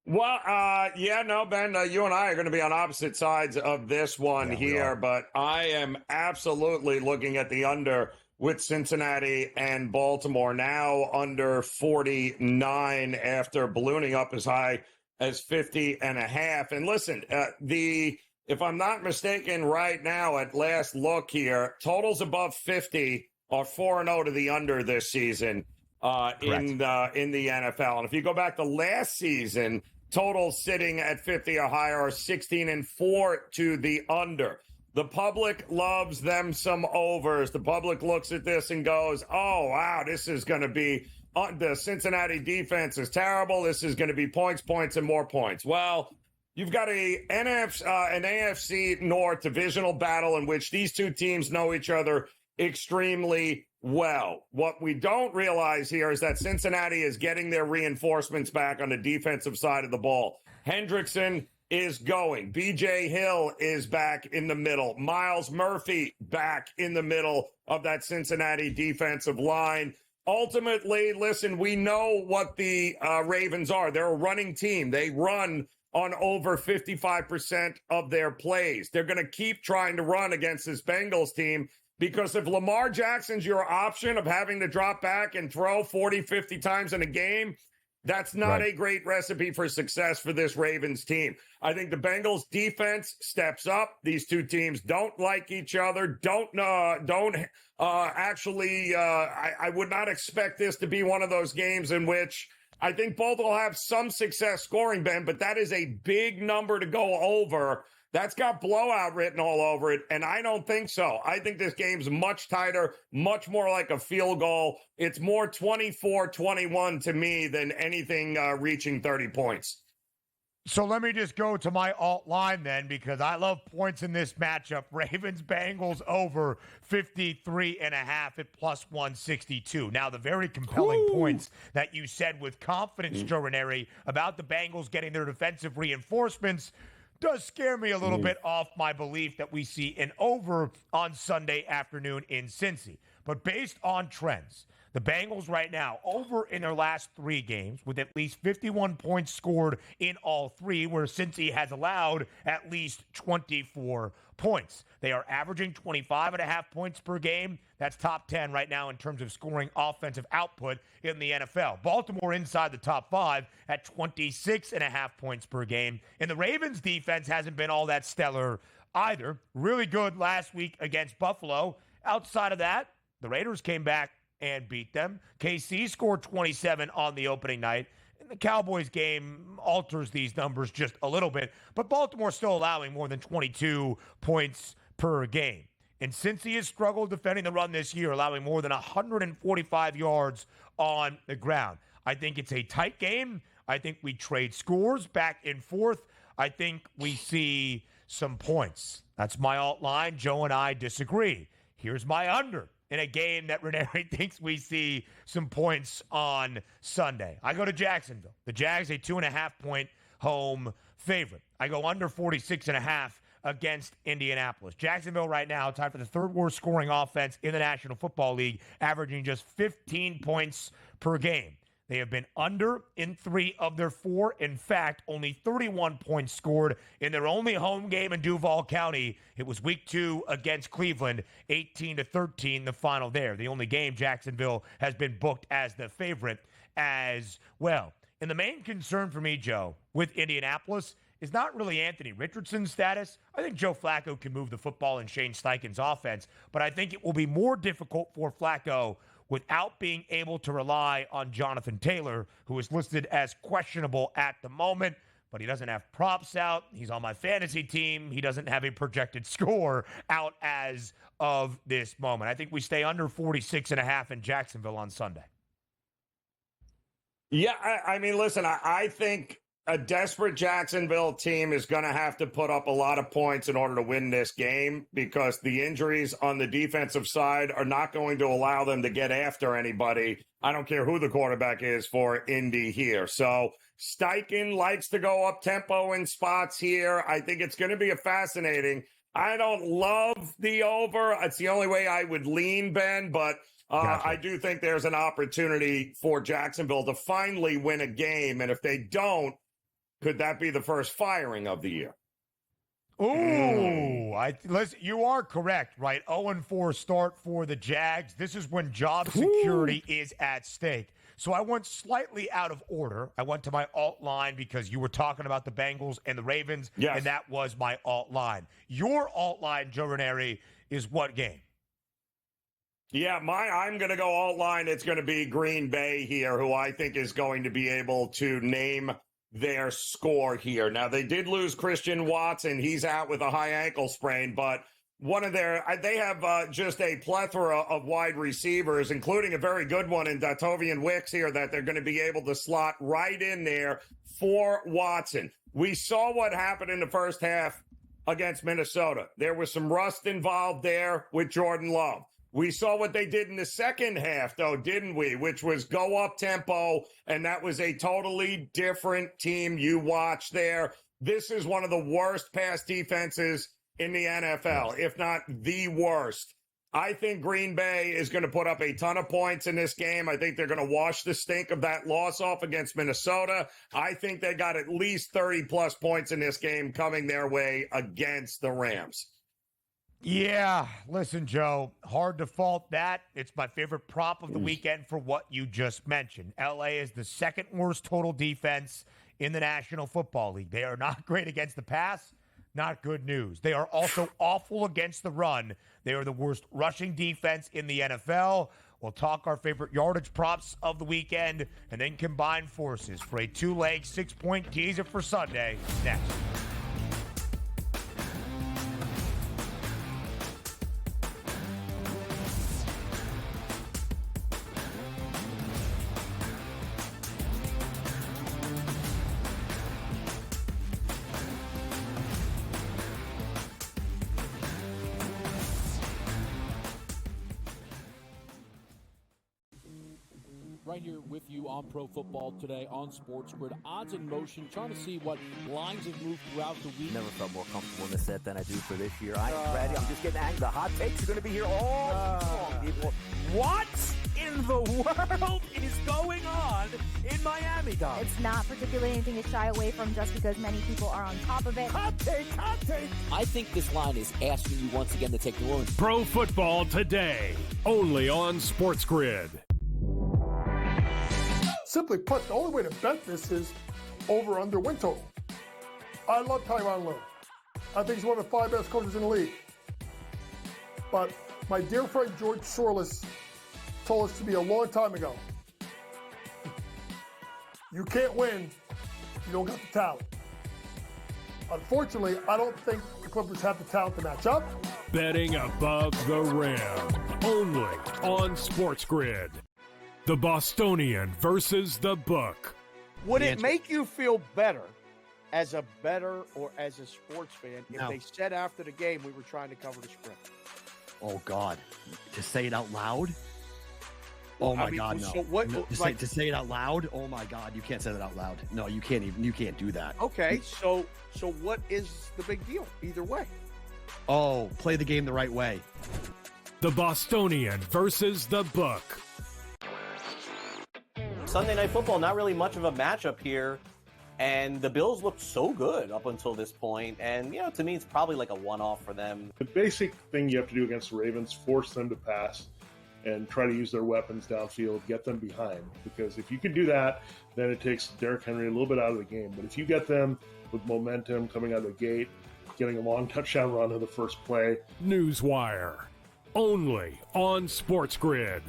Well, Ben, you and I are going to be on opposite sides of this one here, but I am absolutely looking at the under with Cincinnati and Baltimore, now under 49 after ballooning up as high as 50.5. And listen, if I'm not mistaken right now at last look here, totals above 50 are 4-0 to the under this season in the NFL. And if you go back to last season, totals sitting at 50 or higher are 16-4 to the under. The public loves them some overs. The public looks at this and goes, oh, wow, this is going to be the Cincinnati defense is terrible. This is going to be points, and more points. Well, you've got an AFC North divisional battle in which these two teams know each other extremely well. What we don't realize here is that Cincinnati is getting their reinforcements back on the defensive side of the ball. Hendrickson is going. B.J. Hill is back in the middle. Miles Murphy back in the middle of that Cincinnati defensive line. Ultimately, listen, we know what the Ravens are. They're a running team. They run on over 55% of their plays. They're going to keep trying to run against this Bengals team because if Lamar Jackson's your option of having to drop back and throw 40, 50 times in a game, that's not a great recipe for success for this Ravens team. I think the Bengals defense steps up. These two teams don't like each other. I would not expect this to be one of those games in which I think both will have some success scoring, Ben, but that is a big number to go over. That's got blowout written all over it, and I don't think so. I think this game's much tighter, much more like a field goal. It's more 24-21 to me than anything reaching 30 points. So let me just go to my alt line then, because I love points in this matchup. Ravens-Bengals over 53.5 at plus 162. Now, the very compelling points that you said with confidence, Joe Ranieri, about the Bengals getting their defensive reinforcements does scare me a little bit off my belief that we see an over on Sunday afternoon in Cincy. But based on trends, the Bengals right now over in their last 3 games with at least 51 points scored in all 3, where Cincy has allowed at least 24 points. They are averaging 25.5 points per game. That's top 10 right now in terms of scoring offensive output in the NFL. Baltimore inside the top 5 at 26.5 points per game. And the Ravens defense hasn't been all that stellar either. Really good last week against Buffalo. Outside of that, the Raiders came back and beat them. KC scored 27 on the opening night. And the Cowboys game alters these numbers just a little bit, but Baltimore still allowing more than 22 points per game. And since he has struggled defending the run this year, allowing more than 145 yards on the ground, I think it's a tight game. I think we trade scores back and forth. I think we see some points. That's my alt line. Joe and I disagree. Here's my under in a game that Ranieri thinks we see some points on Sunday. I go to Jacksonville. The Jags, a 2.5-point home favorite. I go under 46.5 against Indianapolis. Jacksonville right now tied for the 3rd worst scoring offense in the National Football League, averaging just 15 points per game. They have been under in 3 of their 4. In fact, only 31 points scored in their only home game in Duval County. It was week 2 against Cleveland, 18-13, the final there. The only game Jacksonville has been booked as the favorite as well. And the main concern for me, Joe, with Indianapolis is not really Anthony Richardson's status. I think Joe Flacco can move the football in Shane Steichen's offense, but I think it will be more difficult for Flacco without being able to rely on Jonathan Taylor, who is listed as questionable at the moment, but he doesn't have props out. He's on my fantasy team. He doesn't have a projected score out as of this moment. I think we stay under 46.5 in Jacksonville on Sunday. Yeah, I mean, listen, I think A desperate Jacksonville team is going to have to put up a lot of points in order to win this game because the injuries on the defensive side are not going to allow them to get after anybody. I don't care who the quarterback is for Indy here. So Steichen likes to go up tempo in spots here. I think it's going to be a fascinating. I don't love the over. It's the only way I would lean, Ben, but Gotcha. I do think there's an opportunity for Jacksonville to finally win a game. And if they don't, could that be the first firing of the year? Ooh, listen, you are correct, right? 0-4 start for the Jags. This is when job security is at stake. So I went slightly out of order. I went to my alt line because you were talking about the Bengals and the Ravens, and that was my alt line. Your alt line, Joe Ranieri, is what game? Yeah, I'm going to go alt line. It's going to be Green Bay here, who I think is going to be able to name their score here. Now, they did lose Christian Watson. He's out with a high ankle sprain, but they have just a plethora of wide receivers, including a very good one in Datovian Wicks here that they're going to be able to slot right in there for Watson. We saw what happened in the first half against Minnesota. There was some rust involved there with Jordan Love. We saw what they did in the second half, though, didn't we? Which was go up tempo, and that was a totally different team you watch there. This is one of the worst pass defenses in the NFL, if not the worst. I think Green Bay is going to put up a ton of points in this game. I think they're going to wash the stink of that loss off against Minnesota. I think they got at least 30-plus points in this game coming their way against the Rams. Yeah, listen, Joe, hard to fault that. It's my favorite prop of the weekend for what you just mentioned. LA is the second worst total defense in the National Football League. They are not great against the pass. Not good news. They are also awful against the run. They are the worst rushing defense in the NFL. We'll talk our favorite yardage props of the weekend and then combine forces for a two-leg, 6-point teaser for Sunday next. Right here with you on Pro Football Today on SportsGrid. Odds in motion, trying to see what lines have moved throughout the week. Never felt more comfortable in this set than I do for this year. I'm ready. I'm just getting angry. The hot takes are going to be here all long, people. What in the world is going on in Miami, Dom? It's not particularly anything to shy away from just because many people are on top of it. Hot take, hot take. I think this line is asking you once again to take the Bruins. Pro Football Today, only on SportsGrid. Simply put, the only way to bet this is over-under win total. I love Tyronn Lue. I think he's one of the 5 best coaches in the league. But my dear friend George Sorless told us to me a long time ago, you can't win if you don't got the talent. Unfortunately, I don't think the Clippers have the talent to match up. Betting above the rim, only on SportsGrid. The Bostonian versus the book. Would it make you feel better as a bettor or as a sports fan if they said after the game we were trying to cover the spread? Oh, God. To say it out loud? Oh, my God, no. So what, no to say it out loud? Oh, my God. You can't say that out loud. No, you can't even. You can't do that. Okay, so what is the big deal either way? Oh, play the game the right way. The Bostonian versus the book. Sunday Night Football, not really much of a matchup here. And the Bills looked so good up until this point. And, to me, it's probably like a one-off for them. The basic thing you have to do against the Ravens, force them to pass and try to use their weapons downfield, get them behind. Because if you can do that, then it takes Derrick Henry a little bit out of the game. But if you get them with momentum coming out of the gate, getting a long touchdown run on the first play. Newswire, only on SportsGrid.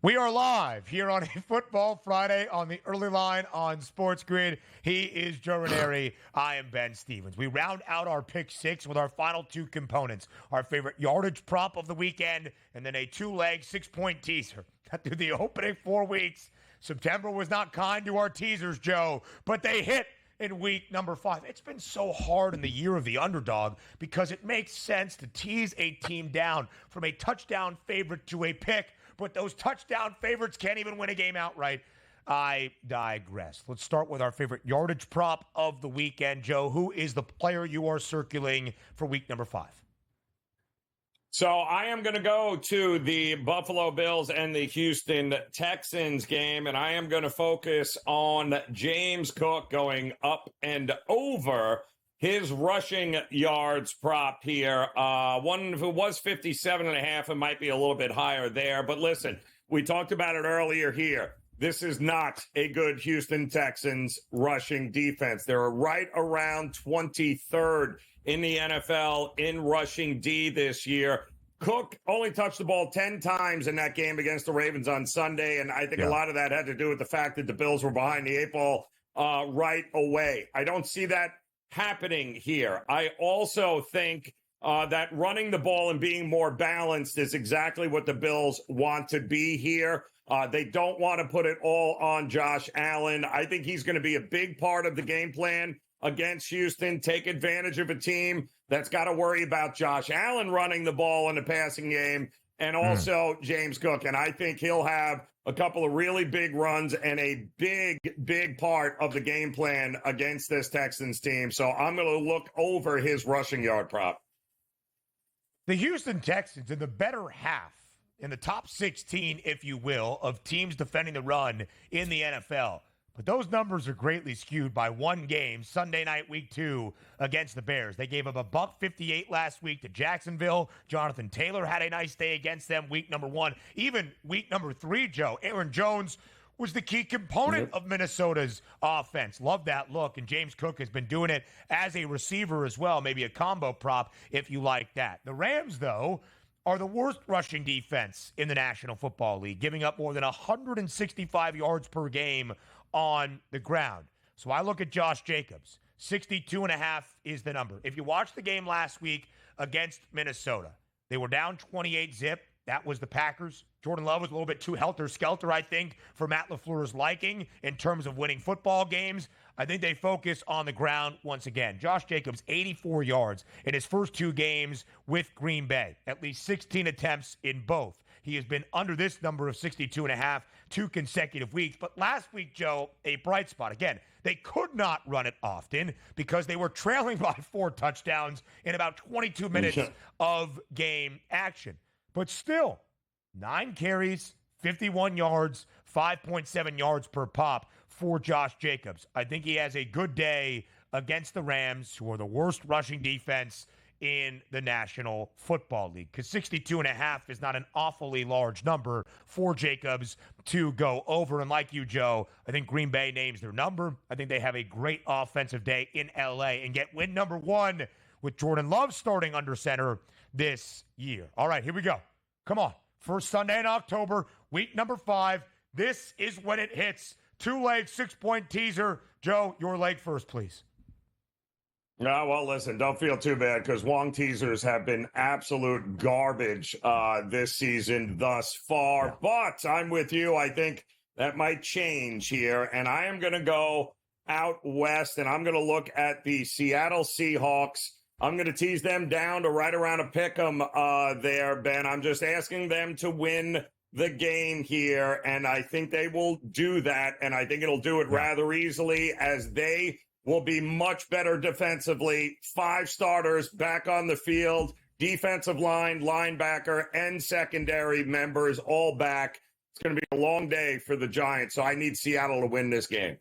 We are live here on a Football Friday on the early line on SportsGrid. He is Joe Ranieri. I am Ben Stevens. We round out our pick six with our final two components, our favorite yardage prop of the weekend, and then a two-leg, 6-point teaser. Through the opening 4 weeks, September was not kind to our teasers, Joe, but they hit in week number 5. It's been so hard in the year of the underdog because it makes sense to tease a team down from a touchdown favorite to a pick, but those touchdown favorites can't even win a game outright. I digress. Let's start with our favorite yardage prop of the weekend. Joe, who is the player you are circling for week number 5? So I am going to go to the Buffalo Bills and the Houston Texans game, and I am going to focus on James Cook going up and over his rushing yards prop here. One, if it was 57.5, it might be a little bit higher there. But listen, we talked about it earlier here. This is not a good Houston Texans rushing defense. They're right around 23rd in the NFL in rushing D this year. Cook only touched the ball 10 times in that game against the Ravens on Sunday, and I think a lot of that had to do with the fact that the Bills were behind the 8 ball right away. I don't see that happening here. I also think that running the ball and being more balanced is exactly what the Bills want to be here. They don't want to put it all on Josh Allen. I think he's going to be a big part of the game plan against Houston, take advantage of a team that's got to worry about Josh Allen running the ball in the passing game and also James Cook. And I think he'll have a couple of really big runs and a big part of the game plan against this Texans team. So I'm going to look over his rushing yard prop. The Houston Texans in the better half, in the top 16, if you will, of teams defending the run in the NFL. But those numbers are greatly skewed by one game, Sunday night, week 2, against the Bears. They gave up a $158 last week to Jacksonville. Jonathan Taylor had a nice day against them week number 1. Even week number 3, Joe, Aaron Jones was the key component of Minnesota's offense. Love that look, and James Cook has been doing it as a receiver as well, maybe a combo prop if you like that. The Rams, though, are the worst rushing defense in the National Football League, giving up more than 165 yards per game on the ground. So I look at Josh Jacobs. 62.5 is the number. If you watched the game last week against Minnesota, they were down 28-zip. That was the Packers. Jordan Love was a little bit too helter-skelter, I think, for Matt LaFleur's liking in terms of winning football games. I think they focus on the ground once again. Josh Jacobs, 84 yards in his first 2 games with Green Bay. At least 16 attempts in both. He has been under this number of 62.5 2 consecutive weeks. But last week, Joe, a bright spot. Again, they could not run it often because they were trailing by 4 touchdowns in about 22 minutes of game action. But still, 9 carries, 51 yards, 5.7 yards per pop for Josh Jacobs. I think he has a good day against the Rams, who are the worst rushing defense in the National Football League, because 62.5 is not an awfully large number for Jacobs to go over. And like you, Joe, I think Green Bay names their number. I think they have a great offensive day in L.A. and get win number 1 with Jordan Love starting under center this year. All right, here we go. Come on. First Sunday in October, week number 5. This is when it hits. 2-leg, 6-point teaser. Joe, your leg first, please. No, well, listen, don't feel too bad because Wong teasers have been absolute garbage this season thus far. But I'm with you. I think that might change here. And I am going to go out west, and I'm going to look at the Seattle Seahawks. I'm going to tease them down to right around a pick 'em there, Ben. I'm just asking them to win the game here, and I think they will do that. And I think it'll do it rather easily as they will be much better defensively. 5 starters back on the field, defensive line, linebacker, and secondary members all back. It's going to be a long day for the Giants, so I need Seattle to win this game.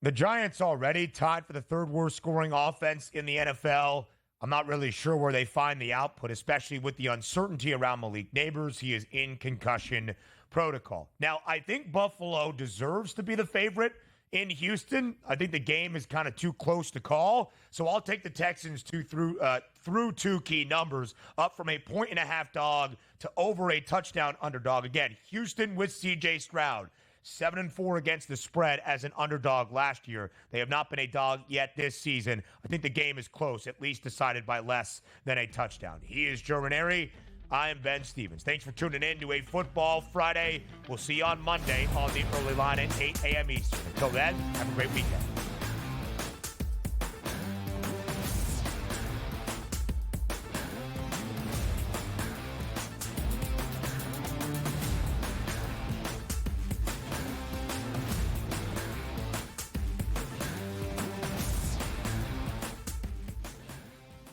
The Giants already tied for the 3rd worst scoring offense in the NFL. I'm not really sure where they find the output, especially with the uncertainty around Malik Neighbors. He is in concussion protocol. Now, I think Buffalo deserves to be the favorite in Houston. I think the game is kind of too close to call. So I'll take the Texans through two key numbers, up from a 1.5 dog to over a touchdown underdog. Again, Houston with C.J. Stroud, 7-4 against the spread as an underdog last year. They have not been a dog yet this season. I think the game is close, at least decided by less than a touchdown. He is Joe Ranieri. I am Ben Stevens. Thanks for tuning in to a Football Friday. We'll see you on Monday on the early line at 8 a.m. Eastern. Until then, have a great weekend.